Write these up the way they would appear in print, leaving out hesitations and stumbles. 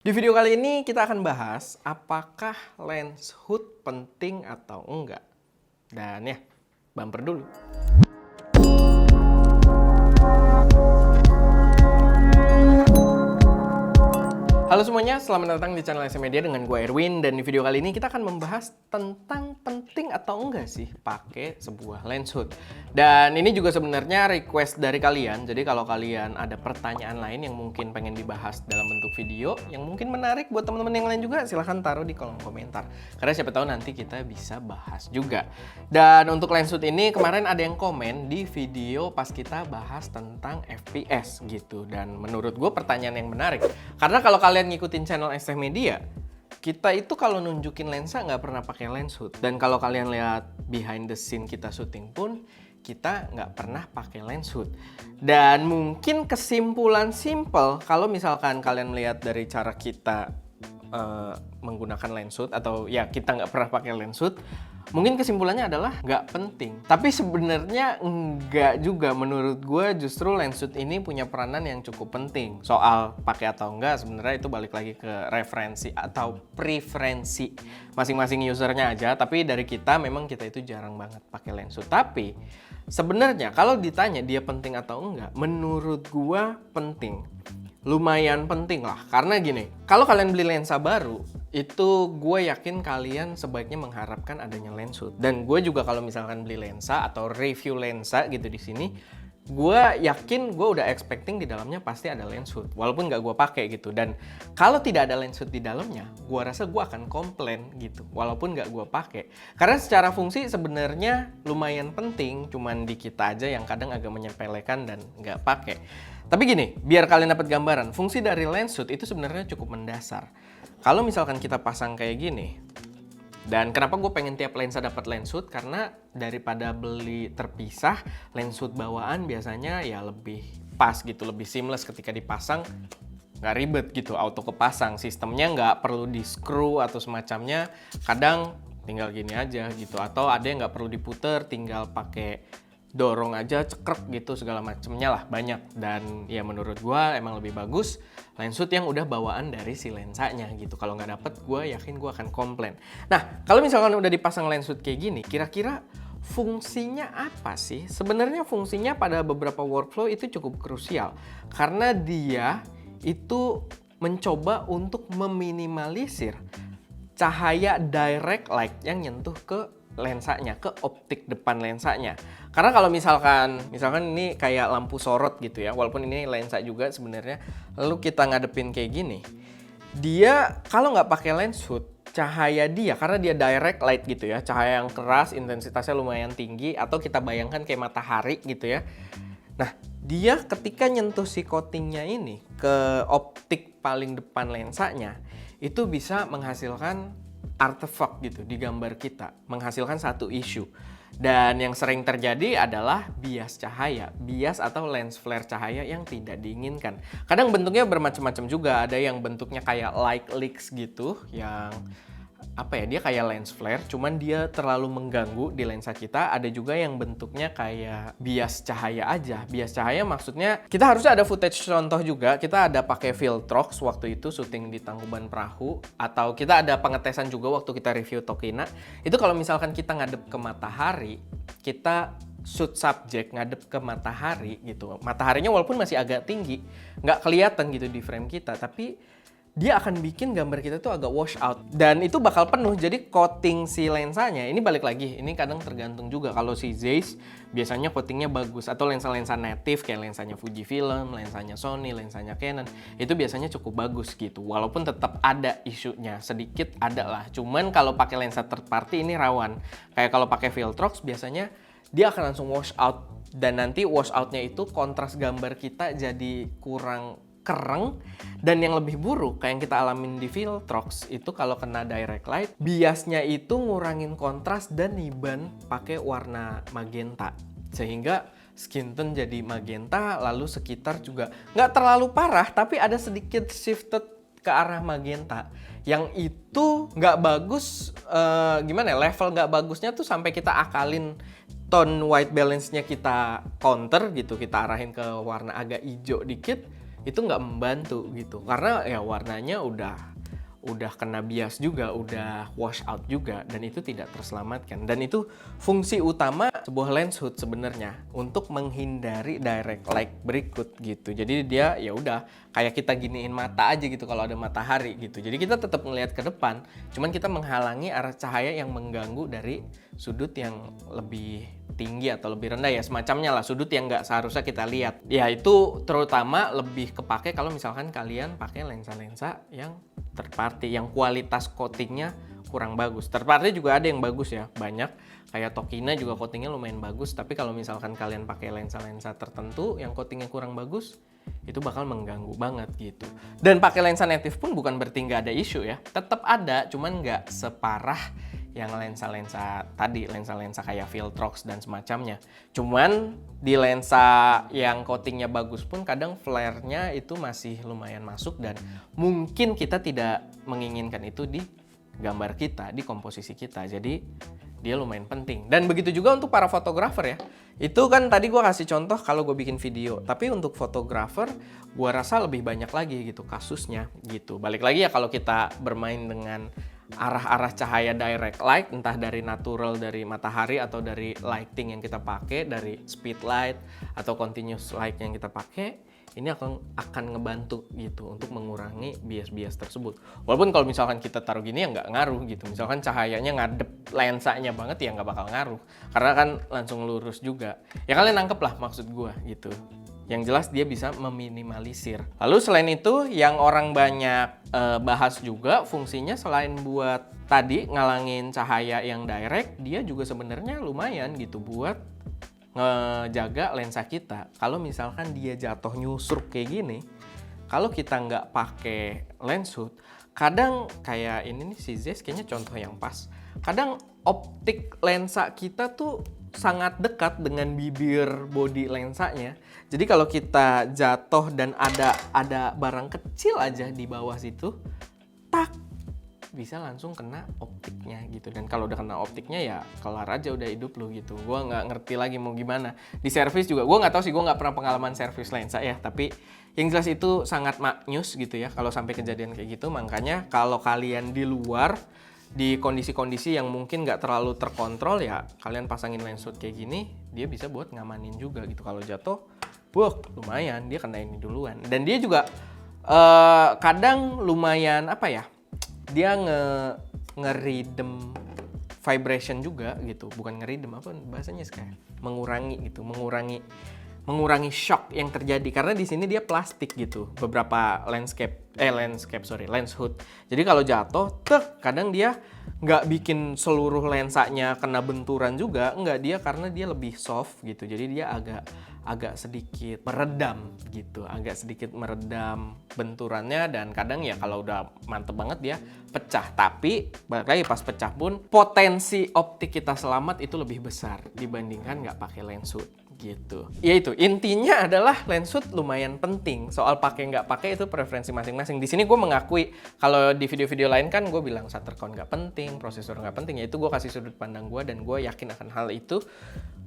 Di video kali ini kita akan bahas apakah lens hood penting atau enggak. Dan ya, bumper dulu. Halo semuanya, selamat datang di channel SM Media dengan gue Erwin. Dan di video kali ini kita akan membahas tentang penting atau enggak sih pakai sebuah lens hood. Dan ini juga sebenarnya request dari kalian. Jadi kalau kalian ada pertanyaan lain yang mungkin pengen dibahas dalam bentuk video, yang mungkin menarik buat teman-teman yang lain juga, silahkan taruh di kolom komentar. Karena siapa tahu nanti kita bisa bahas juga. Dan untuk lens hood ini kemarin ada yang komen di video pas kita bahas tentang FPS gitu. Dan menurut gue pertanyaan yang menarik. Karena kalau kalian ngikutin channel SM Media, kita itu kalau nunjukin lensa nggak pernah pakai lens hood. Dan kalau kalian lihat behind the scene kita syuting pun, kita nggak pernah pakai lens hood. Dan mungkin kesimpulan simple, kalau misalkan kalian melihat dari cara kita menggunakan lens hood, atau ya kita nggak pernah pakai lens hood, mungkin kesimpulannya adalah nggak penting. Tapi sebenarnya nggak juga. Menurut gue justru lens hood ini punya peranan yang cukup penting. Soal pakai atau enggak sebenarnya itu balik lagi ke referensi atau preferensi masing-masing usernya aja. Tapi dari kita memang kita itu jarang banget pakai lens hood. Tapi sebenarnya kalau ditanya dia penting atau enggak, menurut gue penting. Lumayan penting lah, karena gini, kalau kalian beli lensa baru, itu gue yakin kalian sebaiknya mengharapkan adanya lens hood. Dan gue juga kalau misalkan beli lensa atau review lensa gitu di sini, gue yakin gue udah expecting di dalamnya pasti ada lens hood, walaupun nggak gue pakai gitu. Dan kalau tidak ada lens hood di dalamnya, gue rasa gue akan komplain gitu, walaupun nggak gue pakai. Karena secara fungsi sebenarnya lumayan penting, cuman di kita aja yang kadang agak menyepelekan dan nggak pakai. Tapi gini, biar kalian dapat gambaran, fungsi dari lens hood itu sebenarnya cukup mendasar. Kalau misalkan kita pasang kayak gini, dan kenapa gue pengen tiap lensa dapat lens hood? Karena daripada beli terpisah, lens hood bawaan biasanya ya lebih pas gitu, lebih seamless ketika dipasang. Nggak ribet gitu, auto kepasang. Sistemnya nggak perlu di screw atau semacamnya. Kadang tinggal gini aja gitu. Atau ada yang nggak perlu diputer, tinggal pakai dorong aja, cekrek gitu, segala macemnya lah, banyak. Dan ya menurut gue emang lebih bagus lens hood yang udah bawaan dari si lensanya gitu. Kalau nggak dapet, gue yakin gue akan komplain. Nah, kalau misalkan udah dipasang lens hood kayak gini, kira-kira fungsinya apa sih? Sebenarnya fungsinya pada beberapa workflow itu cukup krusial. Karena dia itu mencoba untuk meminimalisir cahaya direct light yang nyentuh ke lensanya, ke optik depan lensanya. Karena kalau misalkan ini kayak lampu sorot gitu ya, walaupun ini lensa juga sebenarnya, lalu kita ngadepin kayak gini, dia kalau nggak pakai lens hood, cahaya dia, karena dia direct light gitu ya, cahaya yang keras, intensitasnya lumayan tinggi, atau kita bayangkan kayak matahari gitu ya. Nah, dia ketika nyentuh si coatingnya ini ke optik paling depan lensanya, itu bisa menghasilkan artefak gitu di gambar kita, menghasilkan satu isu. Dan yang sering terjadi adalah bias cahaya, bias atau lens flare cahaya yang tidak diinginkan. Kadang bentuknya bermacam-macam juga, ada yang bentuknya kayak light leaks gitu, yang dia kayak lens flare, cuman dia terlalu mengganggu di lensa kita. Ada juga yang bentuknya kayak bias cahaya aja. Bias cahaya maksudnya kita harusnya ada footage contoh juga. Kita ada pakai Viltrox waktu itu syuting di Tangkuban Perahu, atau kita ada pengetesan juga waktu kita review Tokina. Itu kalau misalkan kita ngadep ke matahari, kita shoot subject ngadep ke matahari gitu. Mataharinya walaupun masih agak tinggi, nggak kelihatan gitu di frame kita, tapi dia akan bikin gambar kita tuh agak wash out. Dan itu bakal penuh, jadi coating si lensanya, ini balik lagi, ini kadang tergantung juga. Kalau si Zeiss biasanya coatingnya bagus, atau lensa-lensa native kayak lensanya Fujifilm, lensanya Sony, lensanya Canon, itu biasanya cukup bagus gitu. Walaupun tetap ada isunya, sedikit ada lah. Cuman kalau pakai lensa third party ini rawan. Kayak kalau pakai Viltrox biasanya dia akan langsung wash out. Dan nanti wash outnya itu kontras gambar kita jadi kurang kereng. Dan yang lebih buruk kayak yang kita alamin di Viltrox itu, kalau kena direct light, biasnya itu ngurangin kontras dan niban pakai warna magenta, sehingga skin tone jadi magenta, lalu sekitar juga nggak terlalu parah tapi ada sedikit shifted ke arah magenta, yang itu nggak bagus. Level nggak bagusnya tuh sampai kita akalin tone white balance-nya, kita counter gitu, kita arahin ke warna agak hijau dikit, itu nggak membantu gitu. Karena ya warnanya udah kena bias juga, udah wash out juga, dan itu tidak terselamatkan. Dan itu fungsi utama sebuah lens hood sebenarnya untuk menghindari direct light berikut gitu. Jadi dia ya udah kayak kita giniin mata aja gitu kalau ada matahari gitu. Jadi kita tetap melihat ke depan, cuman kita menghalangi arah cahaya yang mengganggu dari sudut yang lebih tinggi atau lebih rendah ya, semacamnya lah, sudut yang nggak seharusnya kita lihat. Ya itu terutama lebih kepake kalau misalkan kalian pakai lensa-lensa yang third party, yang kualitas coatingnya kurang bagus. Third party juga ada yang bagus ya, banyak. Kayak Tokina juga coatingnya lumayan bagus, tapi kalau misalkan kalian pakai lensa-lensa tertentu yang coatingnya kurang bagus, itu bakal mengganggu banget gitu. Dan pakai lensa native pun bukan berarti nggak ada isu ya, tetap ada, cuman nggak separah yang lensa-lensa tadi, lensa-lensa kayak Viltrox dan semacamnya. Cuman di lensa yang coatingnya bagus pun kadang flare-nya itu masih lumayan masuk, dan mungkin kita tidak menginginkan itu di gambar kita, di komposisi kita. Jadi dia lumayan penting. Dan begitu juga untuk para fotografer ya. Itu kan tadi gue kasih contoh kalau gue bikin video. Tapi untuk fotografer gue rasa lebih banyak lagi gitu kasusnya gitu. Balik lagi ya, kalau kita bermain dengan arah-arah cahaya direct light, entah dari natural, dari matahari, atau dari lighting yang kita pakai, dari speed light atau continuous light yang kita pakai, ini akan ngebantu gitu untuk mengurangi bias-bias tersebut. Walaupun kalau misalkan kita taruh gini ya nggak ngaruh gitu. Misalkan cahayanya ngadep lensanya banget ya nggak bakal ngaruh, karena kan langsung lurus juga. Ya kalian nangkep lah maksud gue gitu. Yang jelas dia bisa meminimalisir. Lalu selain itu yang orang banyak bahas juga fungsinya, selain buat tadi ngalangin cahaya yang direct, dia juga sebenarnya lumayan gitu buat ngejaga lensa kita. Kalau misalkan dia jatuh nyusruk kayak gini, kalau kita nggak pakai lens hood, kadang kayak ini nih si Zeiss kayaknya contoh yang pas. Kadang optik lensa kita tuh sangat dekat dengan bibir body lensanya. Jadi kalau kita jatuh dan ada barang kecil aja di bawah situ, tak, bisa langsung kena optiknya gitu. Dan kalau udah kena optiknya ya kelar aja udah hidup lu gitu. Gua nggak ngerti lagi mau gimana. Di servis juga, gua nggak tahu sih, gua nggak pernah pengalaman servis lensa ya. Tapi yang jelas itu sangat maknyus gitu ya kalau sampai kejadian kayak gitu. Makanya kalau kalian di luar, di kondisi-kondisi yang mungkin nggak terlalu terkontrol ya, kalian pasangin lens hood kayak gini, dia bisa buat ngamanin juga gitu. Kalau jatuh, lumayan dia kena ini duluan. Dan dia juga kadang lumayan apa ya, dia ngeridem vibration juga gitu. Bukan ngeridem, apa bahasanya kayak mengurangi gitu, mengurangi shock yang terjadi, karena di sini dia plastik gitu. Beberapa lens hood. Jadi kalau jatuh, kadang dia nggak bikin seluruh lensanya kena benturan juga, nggak, dia karena dia lebih soft gitu. Jadi dia agak sedikit meredam gitu, agak sedikit meredam benturannya, dan kadang ya kalau udah mantep banget dia pecah. Tapi balik lagi, pas pecah pun potensi optik kita selamat itu lebih besar dibandingkan nggak pakai lens hood gitu. Ya itu intinya adalah lens hood lumayan penting. Soal pakai nggak pakai itu preferensi masing-masing. Di sini gue mengakui, kalau di video-video lain kan gue bilang shutter count nggak penting, prosesor nggak penting. Ya itu gue kasih sudut pandang gue, dan gue yakin akan hal itu.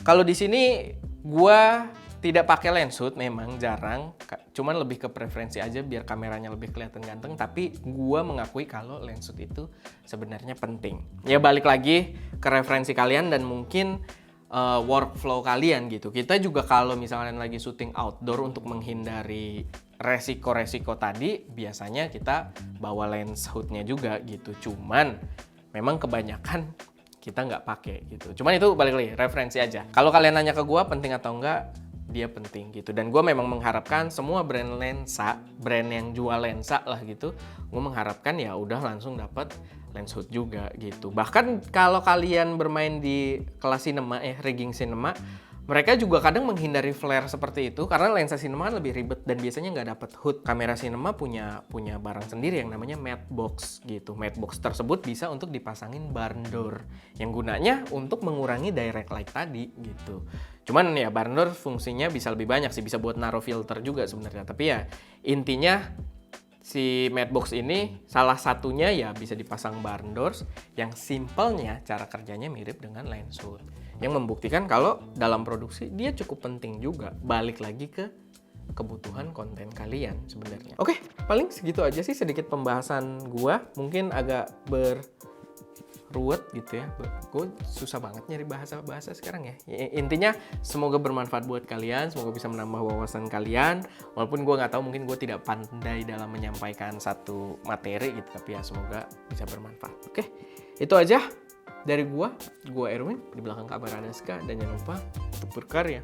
Kalau di sini gue tidak pakai lens hood, memang jarang, cuman lebih ke preferensi aja biar kameranya lebih kelihatan ganteng. Tapi gue mengakui kalau lens hood itu sebenarnya penting. Ya balik lagi ke referensi kalian dan mungkin workflow kalian gitu. Kita juga kalau misalnya lagi syuting outdoor, untuk menghindari resiko-resiko tadi, biasanya kita bawa lens hoodnya juga gitu. Cuman memang kebanyakan kita nggak pakai gitu. Cuman itu balik lagi referensi aja. Kalau kalian nanya ke gue penting atau enggak, dia penting gitu. Dan gue memang mengharapkan semua brand lensa, brand yang jual lensa lah gitu, gue mengharapkan ya udah langsung dapat lens hood juga gitu. Bahkan kalau kalian bermain di kelas cinema rigging cinema, mereka juga kadang menghindari flare seperti itu karena lensa cinema lebih ribet dan biasanya nggak dapat hood. Kamera cinema punya barang sendiri yang namanya matte box gitu. Matte box tersebut bisa untuk dipasangin barn door yang gunanya untuk mengurangi direct light tadi gitu. Cuman ya barn door fungsinya bisa lebih banyak sih, bisa buat naruh filter juga sebenarnya. Tapi ya intinya si matte box ini salah satunya ya bisa dipasang barn doors yang simpelnya cara kerjanya mirip dengan lens hood, yang membuktikan kalau dalam produksi dia cukup penting juga. Balik lagi ke kebutuhan konten kalian sebenarnya. Oke, paling segitu aja sih sedikit pembahasan gua. Mungkin agak ruwet gitu ya. Gue susah banget nyari bahasa-bahasa sekarang ya. Intinya semoga bermanfaat buat kalian, semoga bisa menambah wawasan kalian. Walaupun gue nggak tahu, mungkin gue tidak pandai dalam menyampaikan satu materi gitu, tapi ya semoga bisa bermanfaat. Oke, itu aja dari gue Erwin. Di belakang kamera ada Ska, dan jangan lupa untuk berkarya.